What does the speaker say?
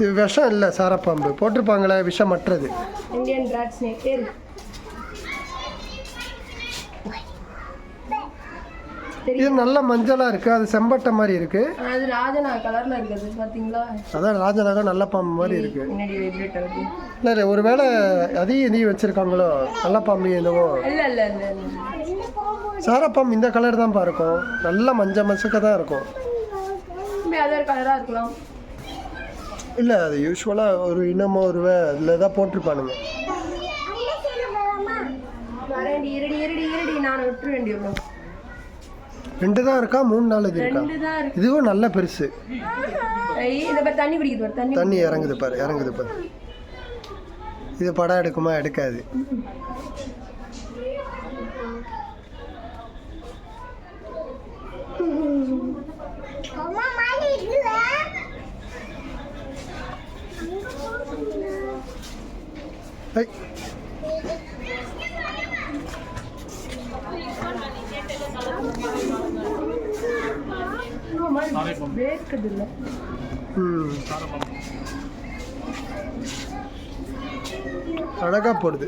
இது விஷம் இல்லை, சாரப்பாம்பு போட்டிருப்பாங்களே விஷமற்றது. இந்தியன் ராட் ஸ்னேக் பேர் இது நல்ல மஞ்சளாக இருக்குது, அது செம்பட்டை மாதிரி இருக்குது. அது ராஜனா கலரில் இருக்குது பார்த்தீங்களா? அதான் ராஜனாக நல்ல பாம்பு மாதிரி இருக்குது. முன்னாடி வைப்ரேட் ஆகுது. இல்லை ஒரு வேளை அதையும் இதையும் வச்சுருக்காங்களோ, நல்ல பாம்பு என்னவோ. இல்லை இல்லை இல்லை சாரப்பாம்பு இந்த கலர் தான் இருக்கும், நல்ல மஞ்சள் மசக்க தான் இருக்கும். அதர் கலராக இருக்கலாம். இல்லை அது யூஸ்வலாக ஒரு இனமோ ஒரு அதில் தான் போட்டிருப்பானுங்க. வரேன்டி இருடி இருடி இருடி நான் விட்டுற வேண்டிய 2 தான் இருக்கா 3 4 இது இருக்கா? இதுவும் நல்ல பெருசு. தண்ணி குடிக்குது, தண்ணி இறங்குது பாரு, இறங்குது பாரு. இது படம் எடுக்குமா? எடுக்காது. அழகா போடுது.